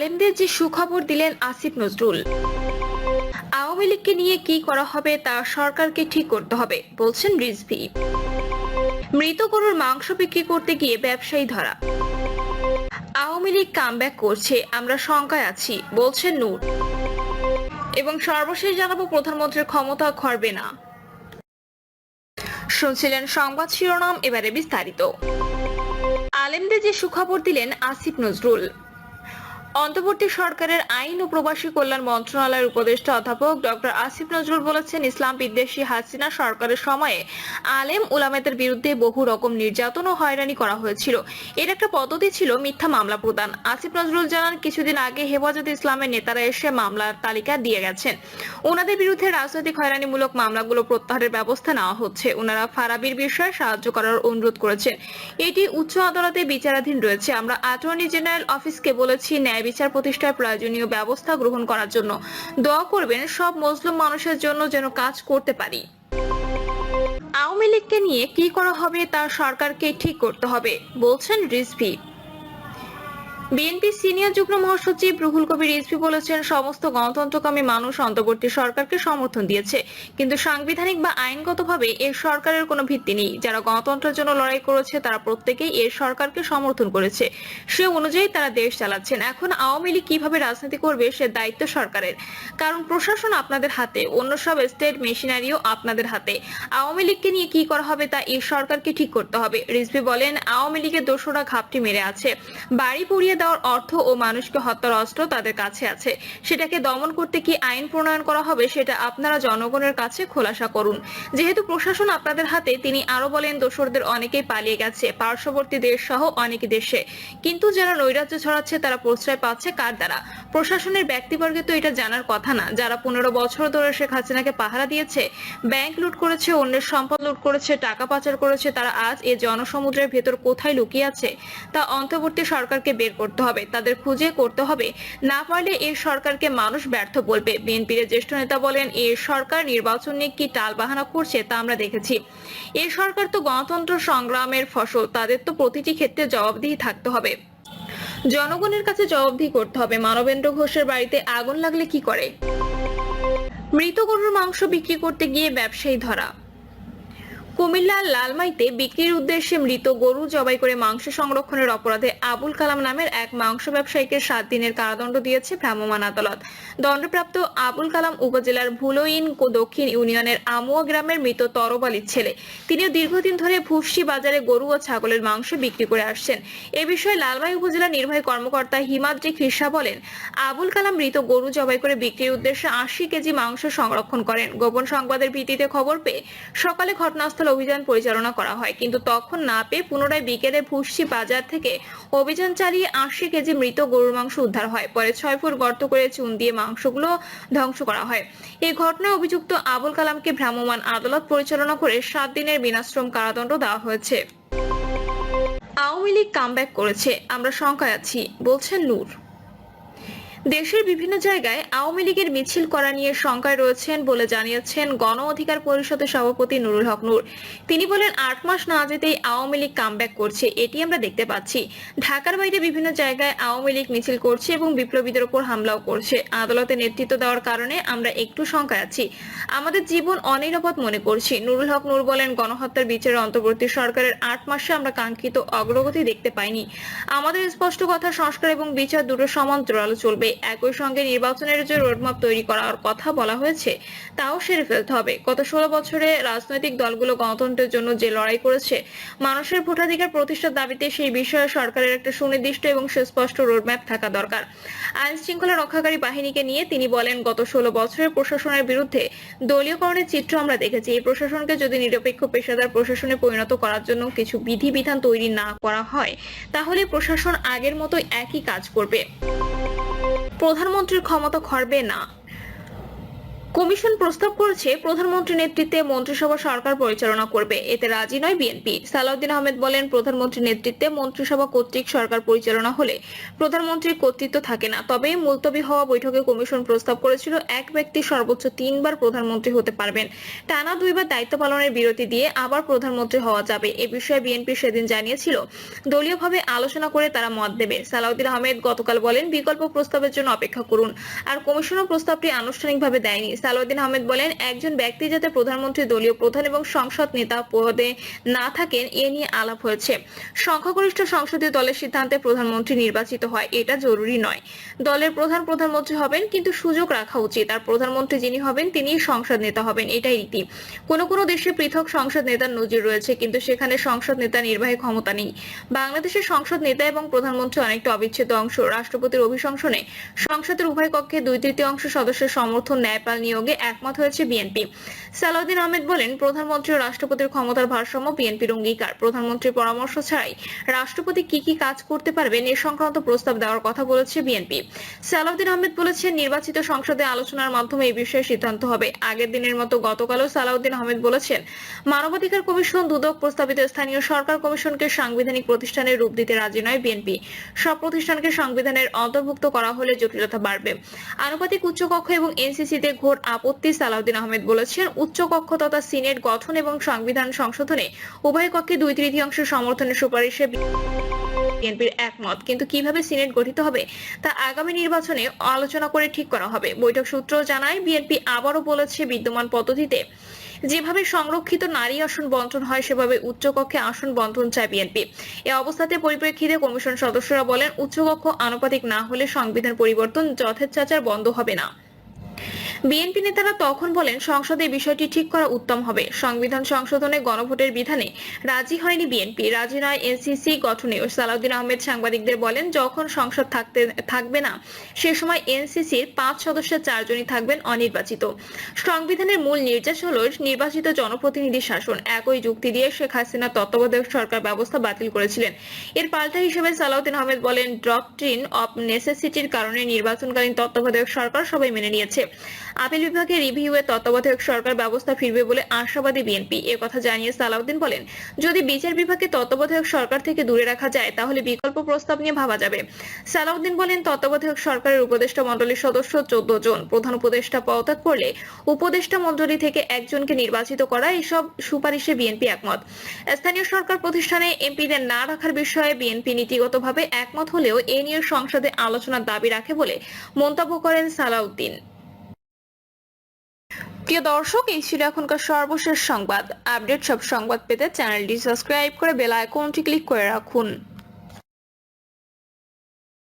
আলেমদের যে সুখবর দিলেন আসিফ নজরুল। আওয়ামী লীগকে নিয়ে কি করা হবে তা সরকারকে ঠিক করতে হবে বলছেন রিজভী। মৃত গরুর মাংস বিক্রি করতে গিয়ে ব্যবসায়ী ধরা। আওয়ামী লীগ কামব্যাক করছে, আমরা শঙ্কায় আছি বলছেন নূর। এবং সর্বশেষ জানাবো, প্রধানমন্ত্রীর ক্ষমতা খরবে না। শুনছিলেন সংবাদ শিরোনাম, এবারে বিস্তারিত। আলেমদের যে সুখবর দিলেন আসিফ নজরুল। অন্তর্বর্তী সরকারের আইন ও প্রবাসী কল্যাণ মন্ত্রণালয়ের উপদেষ্টা অধ্যাপক ডক্টর আসিফ নজরুল বলেছেন, ইসলাম বিদ্বেষী হাসিনা সরকারের সময়ে আলেম উলামাদের বিরুদ্ধে বহু রকম নির্যাতন ও হয়রানি করা হয়েছিল। এর একটা পদ্ধতি ছিল মিথ্যা মামলা প্রদান। আসিফ নজরুল জানান, কিছুদিন আগে হেফাজতে ইসলামের নেতারা এসে মামলার তালিকা দিয়ে গেছেন। ওনাদের বিরুদ্ধে রাজনৈতিক হয়রানিমূলক মামলাগুলো প্রত্যাহারের ব্যবস্থা নেওয়া হচ্ছে। ওনারা ফারাবির বিষয়ে সাহায্য করার অনুরোধ করেছেন। এটি উচ্চ আদালতে বিচারাধীন রয়েছে। আমরা অ্যাটর্নি জেনারেল অফিসকে বলেছি ন্যায় বিচার প্রতিষ্ঠায় প্রয়োজনীয় ব্যবস্থা গ্রহণ করার জন্য। দোয়া করবেন সব মুসলিম মানুষের জন্য যেন কাজ করতে পারি। আওয়ামী লীগকে নিয়ে কি করা হবে তা সরকারকে ঠিক করতে হবে বলছেন রিজভী। বিএনপি সিনিয়র যুগ্ম মহাসচিব রুহুল কবির রিজভী বলেছেন, সমস্ত গণতন্ত্রকামী মানুষ অন্তর্বর্তী সরকারকে সমর্থন দিয়েছে, কিন্তু সাংবিধানিক বা আইনগতভাবে এর সরকারের কোনো ভিত্তি নেই। যারা গণতন্ত্রের জন্য লড়াই করেছে তারা প্রত্যেকেই এর সরকারকে সমর্থন করেছে, সে অনুযায়ী তারা দেশ চালাচ্ছেন। এখন আওয়ামী লীগ কিভাবে রাজনীতি করবে সে দায়িত্ব সরকারের, কারণ প্রশাসন আপনাদের হাতে, অন্য সব স্টেট মেশিনারিও আপনাদের হাতে। আওয়ামী লীগকে নিয়ে কি করা হবে তা এই সরকারকে ঠিক করতে হবে। রিজভী বলেন, আওয়ামী লীগের দোষরা ঘাপটি মেরে আছে, বাড়ি পুড়িয়ে দেওয়ার অর্থ ও মানুষকে হত্যার অস্ত্র তাদের কাছে আছে। সেটাকে দমন করতে কি আইন প্রণয়ন করা হবে সেটা আপনারা জনগণের কাছে খোলাসা করুন। যেহেতু প্রশাসন আপনাদের হাতে, তিনি আরো বলেন, দোসরদের অনেকেই পালিয়ে গেছে পার্শ্ববর্তী দেশ সহ অনেক দেশে, কিন্তু যারা নৈরাজ্য ছড়াচ্ছে তারা প্রশ্রয় পাচ্ছে কার দ্বারা? প্রশাসনের ব্যক্তিবর্গে তো এটা জানার কথা না। যারা 15 বছর ধরে শেখ হাসিনাকে পাহারা দিয়েছে, ব্যাংক লুট করেছে, অন্যের সম্পদ লুট করেছে, টাকা পাচার করেছে, তারা আজ এই জনসমুদ্রের ভেতর কোথায় লুকিয়ে আছে তা অন্তর্বর্তী সরকারকে বের করতে হবে, তাদের খুঁজে করতে হবে। না পারলে এই সরকারকে মানুষ ব্যর্থ বলবে। বিএনপির জ্যেষ্ঠ নেতা বলেন, এই সরকার নির্বাচন নিয়ে কি টালবাহানা করছে তা আমরা দেখেছি। এই সরকার তো গণতন্ত্র সংগ্রামের ফসল, তাদের তো প্রতিটি ক্ষেত্রে জবাবদিহি থাকতে হবে, জনগণের কাছে জবাবদিহি করতে হবে। মানবেন্দ্র ঘোষের বাড়িতে আগুন লাগলে কি করে? মৃত গরুর মাংস বিক্রি করতে গিয়ে ব্যবসায়ী ধরা। কুমিল্লার লালমাইতে বিক্রির উদ্দেশ্যে মৃত গরু জবাই করে মাংস সংরক্ষণের অপরাধে আবুল কালাম নামের এক মাংস ব্যবসায়ীকে 7 দিনের কারাদণ্ড দিয়েছে ভ্রাম্যমাণ আদালত। দণ্ডপ্রাপ্ত আবুল কালাম উপজেলার ভুলইন দক্ষিণ ইউনিয়নের আমুয়া গ্রামের মৃত তরব আলীর ছেলে। তিনিও দীর্ঘদিন ধরে ভুসি বাজারে গরু ও ছাগলের মাংস বিক্রি করে আসছেন। এ বিষয়ে লালমাই উপজেলা নির্বাহী কর্মকর্তা হিমাদ্রি খিরসা বলেন, আবুল কালাম মৃত গরু জবাই করে বিক্রির উদ্দেশ্যে 80 কেজি মাংস সংরক্ষণ করেন। গোপন সংবাদের ভিত্তিতে খবর পেয়ে সকালে ঘটনাস্থলে অভিযান পরিচালনা করা হয়, কিন্তু তখন না পেয়ে পুনরায় বিকেলে ভুসি বাজার থেকে অভিযান চালিয়ে 80 কেজি মৃত গরুর মাংস উদ্ধার হয়। পরে 6 ফুট গর্ত করে চুন দিয়ে মাংসগুলো ধ্বংস করা হয়। এই ঘটনায় অভিযুক্ত আবুল কালামকে ভ্রাম্যমাণ আদালত পরিচালনা করে 7 দিনের বিনাশ্রম কারাদণ্ড দেওয়া হয়েছে। আওয়ামী লীগ কামব্যাক করেছে, আমরা শঙ্কায় আছি বলছেন নূর। দেশের বিভিন্ন জায়গায় আওয়ামী লীগের মিছিল করা নিয়ে শঙ্কায় রয়েছেন বলে জানিয়েছেন গণ অধিকার পরিষদের সভাপতি নুরুল হক নূর। তিনি বলেন, 8 মাস না যেতেই আওয়ামী লীগ কামব্যাক করছে, এটি আমরা দেখতে পাচ্ছি। ঢাকার বাইরে বিভিন্ন জায়গায় আওয়ামী লীগ মিছিল করছে এবং বিপ্লবীদের উপর হামলাও করছে। আদালতে নেতৃত্ব দেওয়ার কারণে আমরা একটু শঙ্কায় আছি, আমাদের জীবন অনিরাপদ মনে করছি। নুরুল হক নূর বলেন, গণহত্যার বিচারের অন্তর্বর্তী সরকারের 8 মাসে আমরা কাঙ্ক্ষিত অগ্রগতি দেখতে পাইনি। আমাদের স্পষ্ট কথা, সংস্কার এবং বিচার দুটো সমান জোরালো চলবে। একই সঙ্গে নির্বাচনের যে রোডম্যাপ তৈরি করার কথা বলা হয়েছে তাও সেরে ফেলতে হবে। গত 16 বছরে রাজনৈতিক দলগুলো গণতন্ত্রের জন্য যে লড়াই করেছে, মানুষের ভোটাধিকার প্রতিষ্ঠার দাবিতে, সেই বিষয়ে সরকারের একটা সুনির্দিষ্ট এবং সুস্পষ্ট রোডম্যাপ থাকা দরকার। আইন শৃঙ্খলা রক্ষাকারী বাহিনীকে নিয়ে তিনি বলেন, গত 16 বছরের প্রশাসনের বিরুদ্ধে দলীয়করণের চিত্র আমরা দেখেছি। এই প্রশাসনকে যদি নিরপেক্ষ পেশাদার প্রশাসনে পরিণত করার জন্য কিছু বিধিবিধান তৈরি না করা হয়, তাহলে প্রশাসন আগের মতো একই কাজ করবে। প্রধানমন্ত্রীর ক্ষমতা খরবে না। কমিশন প্রস্তাব করেছে প্রধানমন্ত্রীর নেতৃত্বে মন্ত্রিসভা সরকার পরিচালনা করবে, এতে রাজি নয় বিএনপি। সালাউদ্দিন আহমেদ বলেন, প্রধানমন্ত্রীর নেতৃত্বে মন্ত্রিসভা কর্তৃক সরকার পরিচালনা হলে প্রধানমন্ত্রীর কর্তৃত্ব থাকে না। তবে মুলতবি হওয়া বৈঠকে কমিশন প্রস্তাব করেছিল এক ব্যক্তি সর্বোচ্চ 3 বার প্রধানমন্ত্রী হতে পারবেন, টানা 2 বার দায়িত্ব পালনের বিরতি দিয়ে আবার প্রধানমন্ত্রী হওয়া যাবে। এ বিষয়ে বিএনপি সেদিন জানিয়েছিল দলীয়ভাবে আলোচনা করে তারা মত দেবে। সালাউদ্দিন আহমেদ গতকাল বলেন, বিকল্প প্রস্তাবের জন্য অপেক্ষা করুন, আর কমিশনও প্রস্তাবটি আনুষ্ঠানিকভাবে দেয়নি। সালাউদ্দিন আহমেদ বলেন, একজন ব্যক্তি যাতে প্রধানমন্ত্রী, দলীয় প্রধান এবং সংসদ নেতা পদে না থাকেন এ নিয়ে আলাপ হয়েছে। সংখ্যাগরিষ্ঠ সংসদীয় দলের সিদ্ধান্তে প্রধানমন্ত্রী নির্বাচিত হয়, এটা জরুরি নয়। দলের প্রধানমন্ত্রী হবেন, কিন্তু সুযোগ রাখা উচিত। আর প্রধানমন্ত্রী যিনি হবেন তিনি সংসদ নেতা হবেন, এটাই রীতি। কোনো দেশে পৃথক সংসদ নেতার নজির রয়েছে, কিন্তু সেখানে সংসদ নেতা নির্বাহী ক্ষমতা নেই। বাংলাদেশের সংসদ নেতা এবং প্রধানমন্ত্রী অনেকটা অবিচ্ছেদ্য অংশ। রাষ্ট্রপতির অভিশংসনে সংসদের উভয় কক্ষে 2/3 সদস্যের সমর্থন ন্যায়পাল নিয়োগে একমত হয়েছে বিএনপি। সালাউদ্দিন আহমেদ বলেন, প্রধানমন্ত্রী ও রাষ্ট্রপতির ক্ষমতার ভারসাম্য বিএনপির অঙ্গীকার। প্রধানমন্ত্রীর পরামর্শ ছাড়াই রাষ্ট্রপতি কি কাজ করতে পারবেন এ সংক্রান্ত প্রস্তাব দেওয়ার কথা বলেছে বিএনপি। সালাউদ্দিন আহমেদ বলেছেন, নির্বাচিত সংসদে আলোচনার মাধ্যমে এই বিষয়ে সিদ্ধান্ত হবে। আগের দিনের মতো গতকালও সালাউদ্দিন আহমেদ বলেছেন, মানবাধিকার কমিশন দুদক প্রস্তাবিত স্থানীয় সরকার কমিশনকে সাংবিধানিক প্রতিষ্ঠানের রূপ দিতে রাজি নয় বিএনপি। সব প্রতিষ্ঠানকে সংবিধানের অন্তর্ভুক্ত করা হলে জটিলতা বাড়বে। আনুপাতিক উচ্চকক্ষ এবং এনসিসিতে ঘোর আপত্তি। সালাউদ্দিন আহমেদ বলেছেন, উচ্চকক্ষ তথা সিনেট গঠন এবং সংবিধান সংশোধনে উভয় কক্ষে 2/3 সমর্থনের সুপারিশে বিএনপির একমত, কিন্তু কিভাবে সিনেট গঠিত হবে তা আগামী নির্বাচনে আলোচনা করে ঠিক করা হবে। বৈঠক সূত্র জানায়, বিএনপি আবারও বলেছে, বিদ্যমান পদ্ধতিতে যেভাবে সংরক্ষিত নারী আসন বন্টন হয় সেভাবে উচ্চকক্ষে আসন বন্টন চায় বিএনপি। এ অবস্থাতে পরিপ্রেক্ষিতে কমিশন সদস্যরা বলেন, উচ্চকক্ষ আনুপাতিক না হলে সংবিধান পরিবর্তন যথেচ্ছাচার বন্ধ হবে না। বিএনপি নেতারা তখন বলেন, সংসদে বিষয়টি ঠিক করা উত্তম হবে। সংবিধান সংশোধনে গণভোটের বিধানে রাজি হয়নি বিএনপি, রাজি নয় এনসিসি গঠনেও। সালাউদ্দিন আহমেদ সাংবাদিকদের বলেন, যখন সংসদ থাকবে না সে সময় এনসিসির 5 সদস্যের 4 জনই থাকবেন অনির্বাচিত। সংবিধানের মূল নির্দেশ হল নির্বাচিত জনপ্রতিনিধি শাসন। একই যুক্তি দিয়ে শেখ হাসিনা তত্ত্বাবধায়ক সরকার ব্যবস্থা বাতিল করেছিলেন। এর পাল্টা হিসেবে সালাউদ্দিন আহমেদ বলেন, ডক্ট্রিন অফ নেসেসিটির কারণে নির্বাচনকালীন তত্ত্বাবধায়ক সরকার সবাই মেনে নিয়েছে। আপিল বিভাগে রিভিউয়ে তত্ত্বাবধায়ক সরকার ব্যবস্থা ফিরবে বলে আশাবাদী বিএনপি। এ কথা জানিয়ে সালাউদ্দিন বলেন, যদি বিচার বিভাগকে তত্ত্বাবধায়ক সরকার থেকে দূরে রাখা যায় তাহলে বিকল্প প্রস্তাব নিয়ে ভাবা যাবে। সালাউদ্দিন বলেন, তত্ত্বাবধায়ক সরকারের উপদেষ্টা মণ্ডলীর সদস্য 14 জন। প্রধান উপদেষ্টা পদত্যাগ করলে উপদেষ্টা মণ্ডলী থেকে একজনকে নির্বাচিত করা, এসব সুপারিশে বিএনপি একমত। স্থানীয় সরকার প্রতিষ্ঠানে এমপিদের না রাখার বিষয়ে বিএনপি নীতিগতভাবে একমত হলেও এ নিয়ে সংসদে আলোচনার দাবি রাখে বলে মন্তব্য করেন সালাউদ্দিন। প্রিয় দর্শক, এই ছিল এখনকার সর্বশেষ সংবাদ। আপডেট সব সংবাদ পেতে চ্যানেলটি সাবস্ক্রাইব করে বেল আইকনটি ক্লিক করে রাখুন।